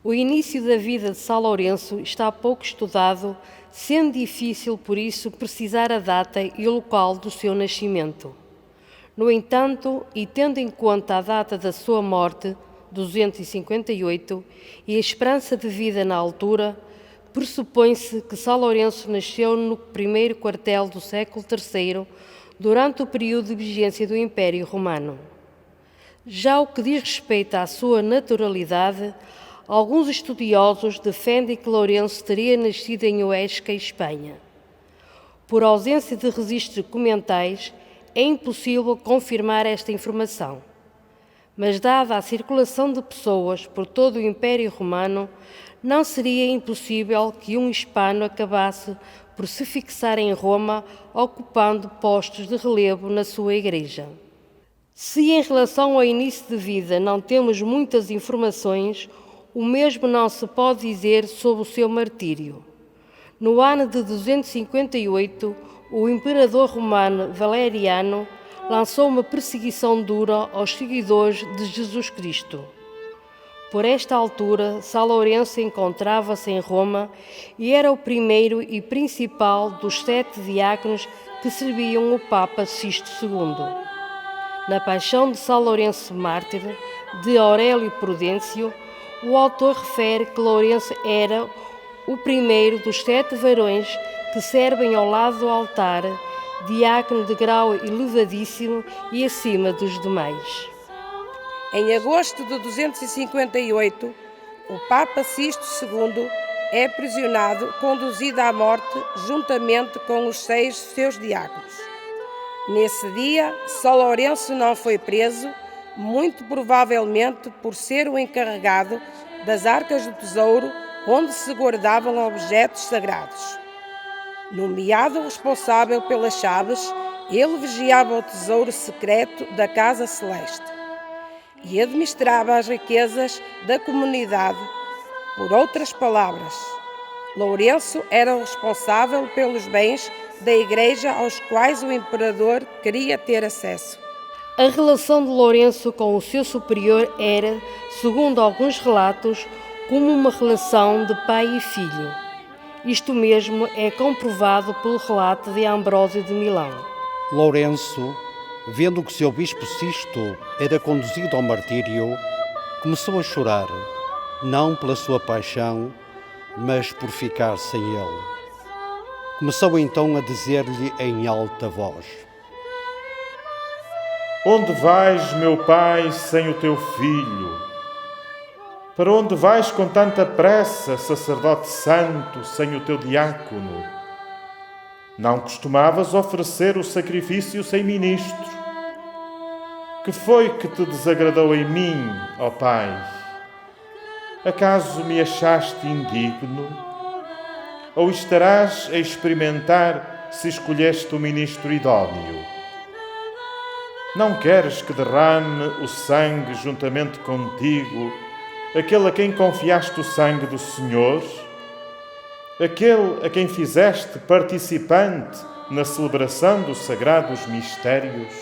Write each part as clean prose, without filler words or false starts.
O início da vida de São Lourenço está pouco estudado, sendo difícil, por isso, precisar a data e o local do seu nascimento. No entanto, e tendo em conta a data da sua morte, 258, e a esperança de vida na altura, pressupõe-se que São Lourenço nasceu no primeiro quartel do século III, durante o período de vigência do Império Romano. Já o que diz respeito à sua naturalidade, alguns estudiosos defendem que Lourenço teria nascido em Huesca, Espanha. Por ausência de registros documentais, é impossível confirmar esta informação. Mas, dada a circulação de pessoas por todo o Império Romano, não seria impossível que um hispano acabasse por se fixar em Roma, ocupando postos de relevo na sua igreja. Se em relação ao início de vida não temos muitas informações, o mesmo não se pode dizer sobre o seu martírio. No ano de 258, o imperador romano Valeriano lançou uma perseguição dura aos seguidores de Jesus Cristo. Por esta altura, São Lourenço encontrava-se em Roma e era o primeiro e principal dos 7 diáconos que serviam o Papa Sisto II. Na Paixão de São Lourenço Mártir, de Aurélio Prudêncio, o autor refere que Lourenço era o primeiro dos 7 varões que servem ao lado do altar, diácono de grau elevadíssimo e acima dos demais. Em agosto de 258, o Papa Sisto II é aprisionado, conduzido à morte juntamente com os 6 seus diáconos. Nesse dia, São Lourenço não foi preso, muito provavelmente por ser o encarregado das arcas do tesouro onde se guardavam objetos sagrados. Nomeado responsável pelas chaves, ele vigiava o tesouro secreto da Casa Celeste e administrava as riquezas da comunidade. Por outras palavras, Lourenço era o responsável pelos bens da Igreja aos quais o imperador queria ter acesso. A relação de Lourenço com o seu superior era, segundo alguns relatos, como uma relação de pai e filho. Isto mesmo é comprovado pelo relato de Ambrósio de Milão. Lourenço, vendo que seu bispo Sisto era conduzido ao martírio, começou a chorar, não pela sua paixão, mas por ficar sem ele. Começou então a dizer-lhe em alta voz: Onde vais, meu pai, sem o teu filho? Para onde vais com tanta pressa, sacerdote santo, sem o teu diácono? Não costumavas oferecer o sacrifício sem ministro. Que foi que te desagradou em mim, ó Pai? Acaso me achaste indigno? Ou estarás a experimentar se escolheste o ministro idóneo? Não queres que derrame o sangue juntamente contigo, aquele a quem confiaste o sangue do Senhor? Aquele a quem fizeste participante na celebração dos sagrados mistérios?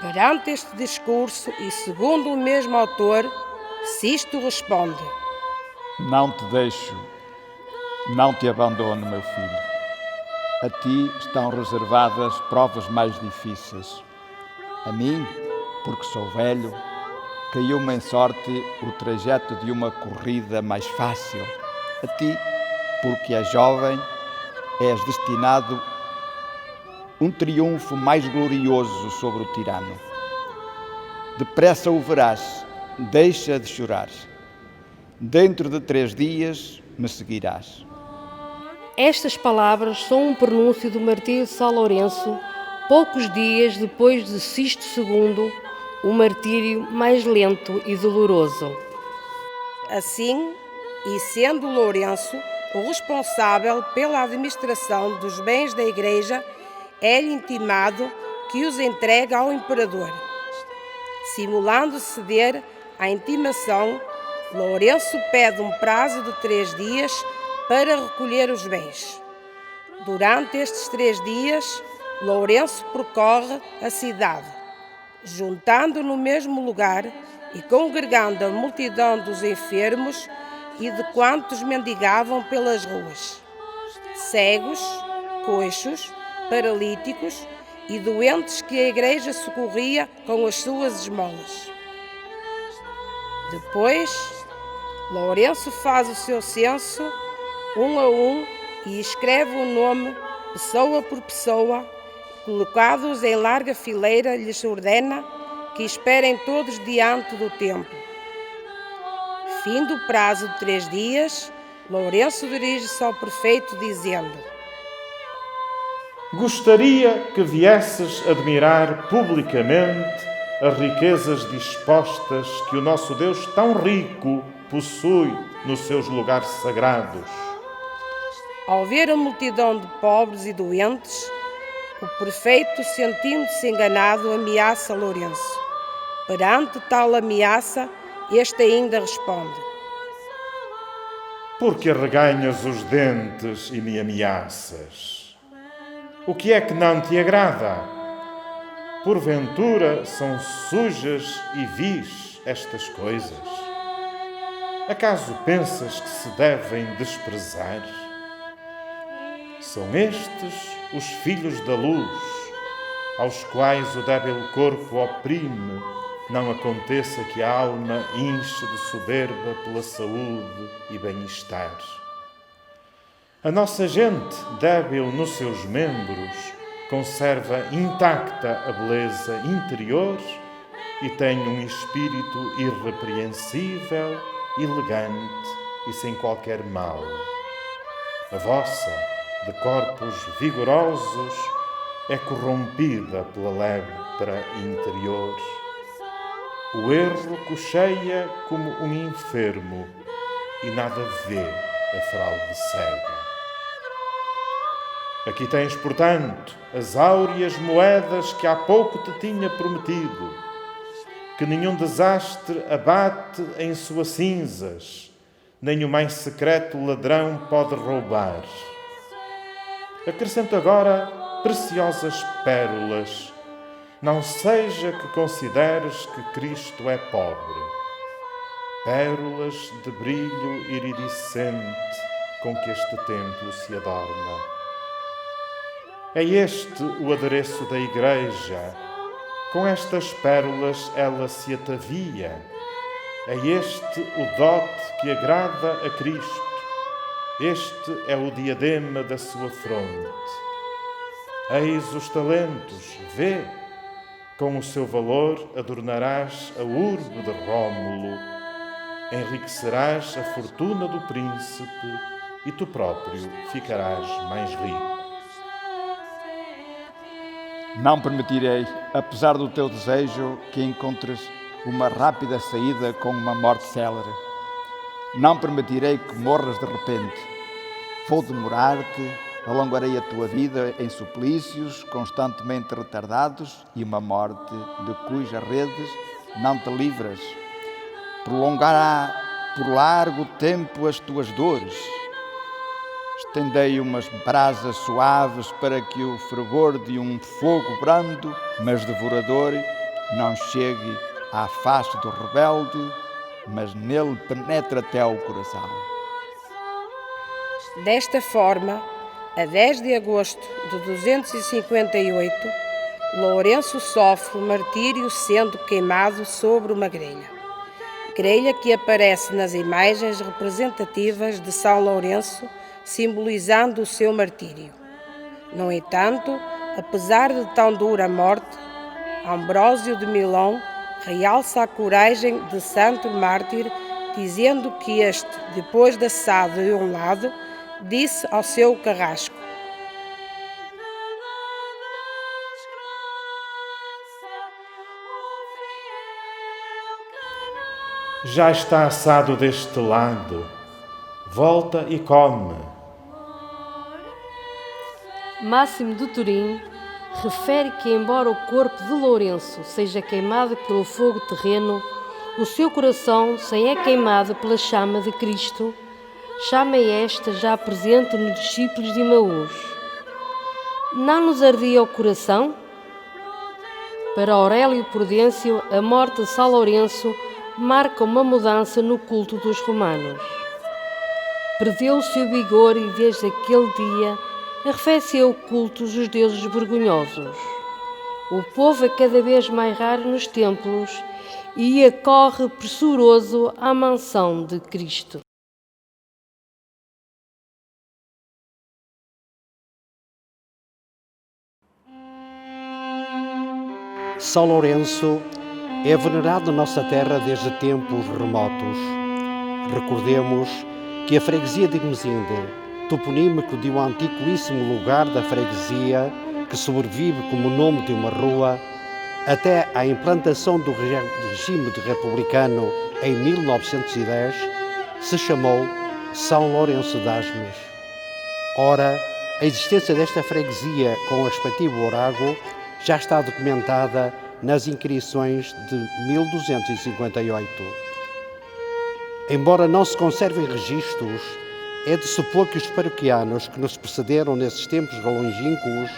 Perante este discurso, e segundo o mesmo autor, Sisto responde: Não te deixo, não te abandono, meu filho. A ti estão reservadas provas mais difíceis. A mim, porque sou velho, caiu-me em sorte o trajeto de uma corrida mais fácil. A ti, porque és jovem, és destinado um triunfo mais glorioso sobre o tirano. Depressa o verás, deixa de chorar. Dentro de 3 dias me seguirás. Estas palavras são um prenúncio do martírio de São Lourenço, poucos dias depois de Sisto II, o martírio mais lento e doloroso. Assim, e sendo Lourenço o responsável pela administração dos bens da Igreja, é-lhe intimado que os entregue ao imperador. Simulando ceder à intimação, Lourenço pede um prazo de 3 dias para recolher os bens. Durante estes 3 dias, Lourenço percorre a cidade, juntando no mesmo lugar e congregando a multidão dos enfermos e de quantos mendigavam pelas ruas, cegos, coxos, paralíticos e doentes que a igreja socorria com as suas esmolas. Depois, Lourenço faz o seu censo, um a um, e escreve o nome, pessoa por pessoa, colocados em larga fileira, lhes ordena que esperem todos diante do templo. Fim do prazo de 3 dias, Lourenço dirige-se ao prefeito dizendo: Gostaria que viesses admirar publicamente as riquezas dispostas que o nosso Deus tão rico possui nos seus lugares sagrados. Ao ver a multidão de pobres e doentes, o prefeito, sentindo-se enganado, ameaça Lourenço. Perante tal ameaça, este ainda responde: Por que arreganhas os dentes e me ameaças? O que é que não te agrada? Porventura são sujas e vis estas coisas? Acaso pensas que se devem desprezar? São estes os filhos da luz, aos quais o débil corpo oprime, não aconteça que a alma inche de soberba pela saúde e bem-estar. A nossa gente, débil nos seus membros, conserva intacta a beleza interior e tem um espírito irrepreensível, elegante e sem qualquer mal. A vossa, de corpos vigorosos, é corrompida pela lepra interior. O erro cocheia como um enfermo e nada vê a fraude cega. Aqui tens, portanto, as áureas moedas que há pouco te tinha prometido, que nenhum desastre abate em suas cinzas, nem o mais secreto ladrão pode roubar. Acrescento agora preciosas pérolas, não seja que consideres que Cristo é pobre. Pérolas de brilho iridescente com que este templo se adorna. É este o adereço da Igreja. Com estas pérolas ela se atavia. É este o dote que agrada a Cristo. Este é o diadema da sua fronte. Eis os talentos, vê. Com o seu valor adornarás a urbe de Rómulo. Enriquecerás a fortuna do príncipe e tu próprio ficarás mais rico. Não permitirei, apesar do teu desejo, que encontres uma rápida saída com uma morte célere. Não permitirei que morras de repente. Vou demorar-te, alongarei a tua vida em suplícios constantemente retardados e uma morte de cujas redes não te livras. Prolongará por largo tempo as tuas dores. Estendei umas brasas suaves para que o fervor de um fogo brando, mas devorador, não chegue à face do rebelde, mas nele penetra até ao coração. Desta forma, a 10 de agosto de 258, Lourenço sofre o martírio sendo queimado sobre uma grelha. Grelha que aparece nas imagens representativas de São Lourenço, simbolizando o seu martírio. No entanto, apesar de tão dura morte, Ambrósio de Milão realça a coragem de santo mártir, dizendo que este, depois de assado de um lado, disse ao seu carrasco: Já está assado deste lado, volta e come. Máximo de Turim refere que, embora o corpo de Lourenço seja queimado pelo fogo terreno, o seu coração só é queimado pela chama de Cristo, chama esta já presente nos discípulos de Emaús. Não nos ardia o coração? Para Aurélio Prudêncio, a morte de São Lourenço marca uma mudança no culto dos romanos. Perdeu-se o vigor e desde aquele dia arrefeceu o culto dos deuses vergonhosos. O povo é cada vez mais raro nos templos e acorre pressuroso à mansão de Cristo. São Lourenço é venerado na nossa terra desde tempos remotos. Recordemos que a freguesia de Irmesinde, toponímico de um antiquíssimo lugar da freguesia, que sobrevive como nome de uma rua, até à implantação do regime republicano em 1910, se chamou São Lourenço d'Asmes. Ora, a existência desta freguesia com o respectivo orago já está documentada nas inscrições de 1258. Embora não se conservem registros, é de supor que os paroquianos que nos precederam nesses tempos longínquos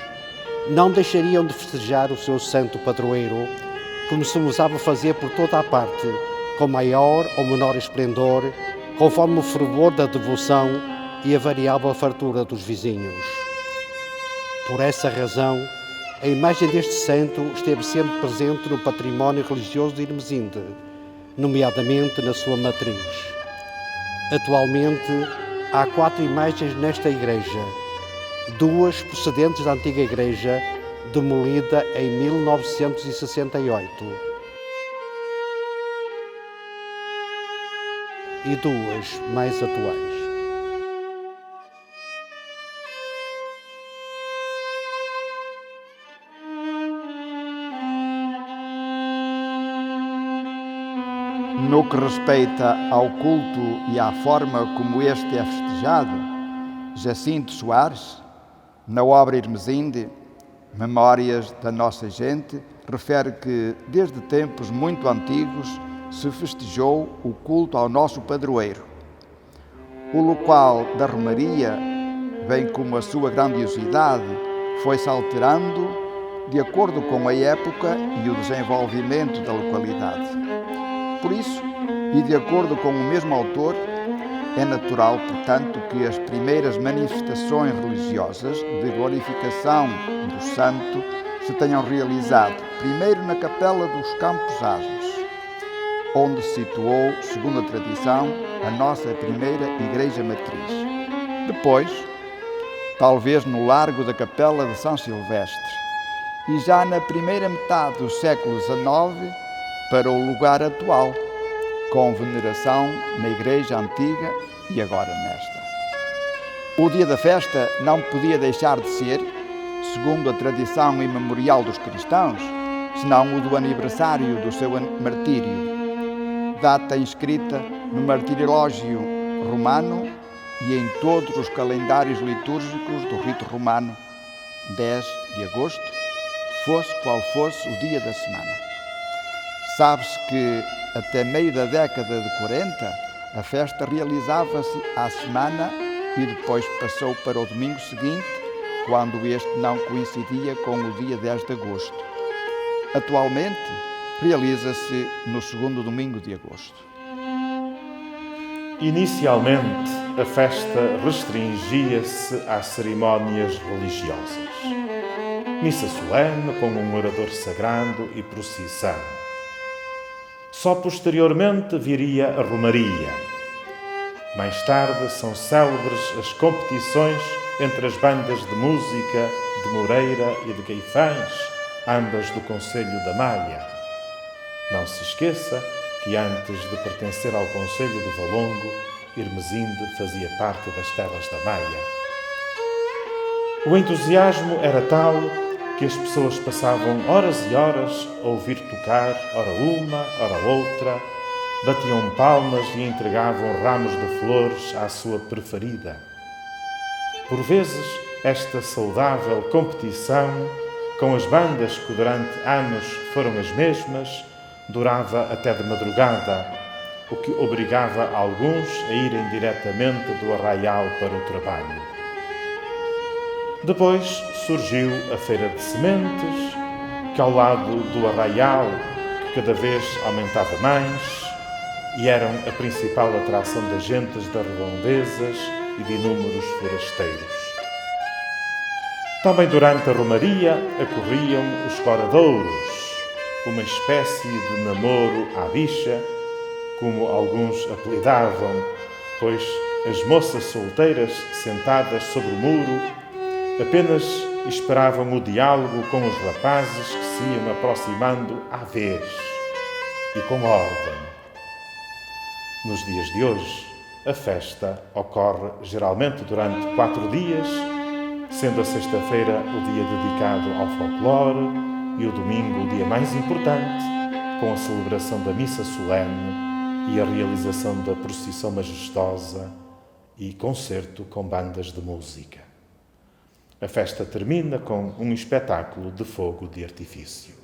não deixariam de festejar o seu santo padroeiro, como se usava fazer por toda a parte, com maior ou menor esplendor, conforme o fervor da devoção e a variável fartura dos vizinhos. Por essa razão, a imagem deste santo esteve sempre presente no património religioso de Irmesinde, nomeadamente na sua matriz. Atualmente, há 4 imagens nesta igreja, 2 procedentes da antiga igreja, demolida em 1968, e 2 mais atuais. No que respeita ao culto e à forma como este é festejado, Jacinto Soares, na obra Irmesinde, Memórias da Nossa Gente, refere que desde tempos muito antigos se festejou o culto ao nosso padroeiro. O local da romaria, bem como a sua grandiosidade, foi-se alterando de acordo com a época e o desenvolvimento da localidade. Por isso, e de acordo com o mesmo autor, é natural, portanto, que as primeiras manifestações religiosas de glorificação do santo se tenham realizado primeiro na Capela dos Campos Asmes, onde se situou, segundo a tradição, a nossa primeira igreja matriz. Depois, talvez no largo da Capela de São Silvestre, e já na primeira metade do século XIX, para o lugar atual, com veneração na igreja antiga e agora nesta. O dia da festa não podia deixar de ser, segundo a tradição imemorial dos cristãos, senão o do aniversário do seu martírio, data inscrita no martirológio romano e em todos os calendários litúrgicos do rito romano, 10 de agosto, fosse qual fosse o dia da semana. Sabe-se que, até meio da década de 40, a festa realizava-se à semana e depois passou para o domingo seguinte, quando este não coincidia com o dia 10 de agosto. Atualmente, realiza-se no segundo domingo de agosto. Inicialmente, a festa restringia-se às cerimónias religiosas. Missa solene com um orador sagrado e procissão. Só posteriormente viria a romaria. Mais tarde são célebres as competições entre as bandas de música de Moreira e de Gueifães, ambas do concelho da Maia. Não se esqueça que antes de pertencer ao concelho de Valongo, Irmesinde fazia parte das terras da Maia. O entusiasmo era tal que as pessoas passavam horas e horas a ouvir tocar, ora uma, ora outra, batiam palmas e entregavam ramos de flores à sua preferida. Por vezes, esta saudável competição, com as bandas que durante anos foram as mesmas, durava até de madrugada, o que obrigava alguns a irem diretamente do arraial para o trabalho. Depois surgiu a Feira de Sementes, que ao lado do arraial, que cada vez aumentava mais, e eram a principal atração das gentes das redondezas e de inúmeros forasteiros. Também durante a romaria ocorriam os coradouros, uma espécie de namoro à bicha, como alguns apelidavam, pois as moças solteiras sentadas sobre o muro apenas esperavam o diálogo com os rapazes que se iam aproximando à vez e com ordem. Nos dias de hoje, a festa ocorre geralmente durante 4 dias, sendo a sexta-feira o dia dedicado ao folclore e o domingo o dia mais importante, com a celebração da missa solene e a realização da procissão majestosa e concerto com bandas de música. A festa termina com um espetáculo de fogo de artifício.